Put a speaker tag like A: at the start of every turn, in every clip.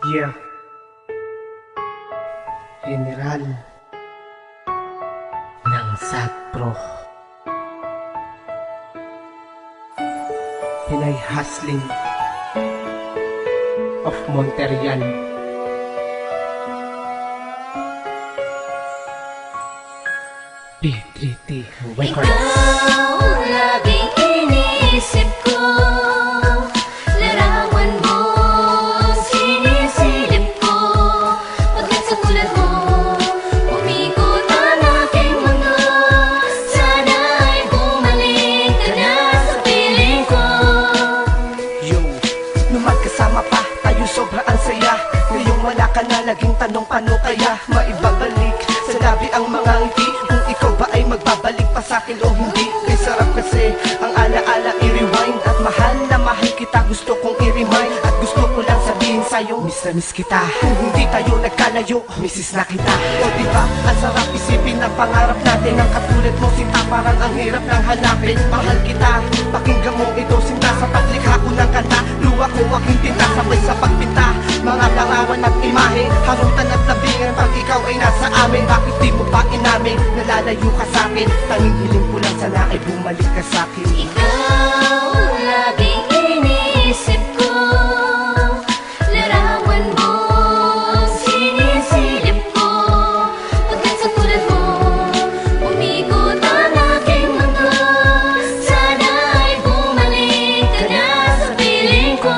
A: Yeah. General ng SAGPRO. Pinay Hustling of Monterrian. P3T Records.
B: Ikaw laging iniisip ko, larawan mo, sinisilip ko. Pagkat sa tulad mo, umikot ang aking mundo. Sana ay bumalik ka na sa piling ko.
C: Yo, nung magkasama pa tayo sobra ang saya. Ngayong wala ka na, laging tanong paano kaya maibabalik sa labi ang mga ngiti. Kung ikaw ba ay magbabalik pa sa'kin o hindi. Kay sarap kasi ang alaala i-rewind. At mahal na mahal kita, gusto kong i-remind. At gusto ko lang sabihin sa'yo, miss na miss kita. Kung hindi tayo nagkalayo, missis na kita. O diba, ang sarap isipin ng pangarap natin. Ang katulad mo sinta, parang ang hirap ng hanapin. Mahal kita, pakinggan mo ito sinta. Sa paglikha ko ng kanta, luwa ko aking tinta. Sabay sa pagpinta, mga larawan at imahe. Harutan at labingan pag ikaw ay nasa amin. Bakit di mo pa inamin, nalalayo ka sa'kin. Tanging hiling ko lang sana ay bumalik ka sa'kin.
B: Ikaw laging iniisip ko, larawan mo, sinisilip ko. Pagkat sa tulad mo, umikot ang aking mundo. Sana ay bumalik ka na sa piling ko.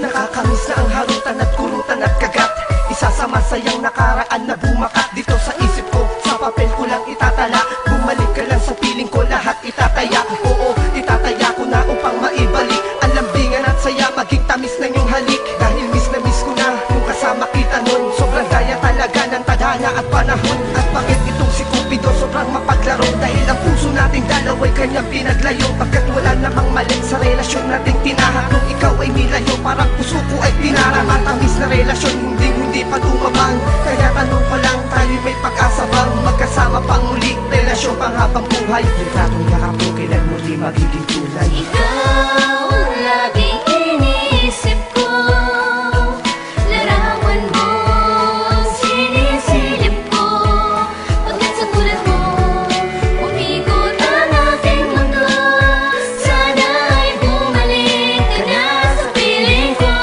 C: Nakakamiss na ang harutan at kurutan at kagat. Isa sa masayang nakaraan na bumakat dito sa isip ko. Sa papel ko lang itatala. Bumalik ka lang sa piling ko, lahat itataya. Oo, itataya ko na upang maibalik ang lambingan at saya, maging tamis na yung halik. Dahil miss na miss ko na yung kasama kita nun. Sobrang daya talaga ng tadhana at panahon. At bakit itong si Cupido sobrang mapaglaro? Dahil ang puso nating dalawa'y kanyang pinaglayo. Pagkat wala namang mali sa relasyon nating tinahak. Nung ikaw ay nilayo, parang puso ko ay tinara. Matamis na relasyon, hindi pa tumabang. Kaya tanong ko lang, tayo may pag-asa bang magkasama pang muli? Relasyon pang habang buhay. Yung tatong yakap mo, kailan mo di magiging tulad.
B: Ikaw laging iniisip ko, larawan mo, sinisilip ko. Pagkat sa tulad mo, umikot ang aking mundo. Sana ay bumalik ka na sa piling ko.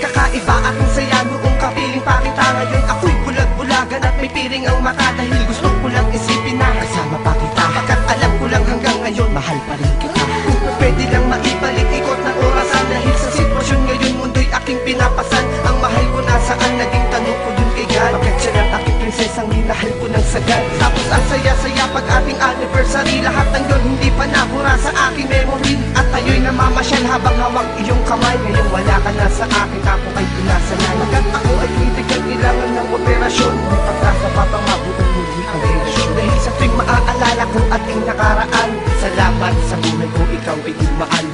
C: Kakaiba at ang saya noong kapiling pa kita. Ngayon ako'y bulag-bulagan at may piring ang mata. Dahil gusto ko lang isipin na kasama pa kita. Pagkat alam ko lang hanggang ngayon, mahal pa rin kita. Kung pwede lang maibalik ikot ng orasan. Dahil sa sitwasyon ngayon, mundo'y aking pinapasan. Ang mahal ko nasaan, naging tanong ko dun kay God. Bakit siya lang aking prinsesang minahal ko ng sagad. Tapos ang saya-saya pag ating anniversary. Lahat ng yun hindi pa nabura sa aking memory. At tayo'y namamasyal habang hawak iyong kamay. Ngayon wala ka na sa akin, ako ay pinasanay. Pagkat ako ay critical, kailangan ng operasyon. May pag-asa pa bang mabuting muli ang relasyon. Dahil sa tuwing maaalala ko ating nakaraan, salamat sa buhay ko, ikaw ay dumaan.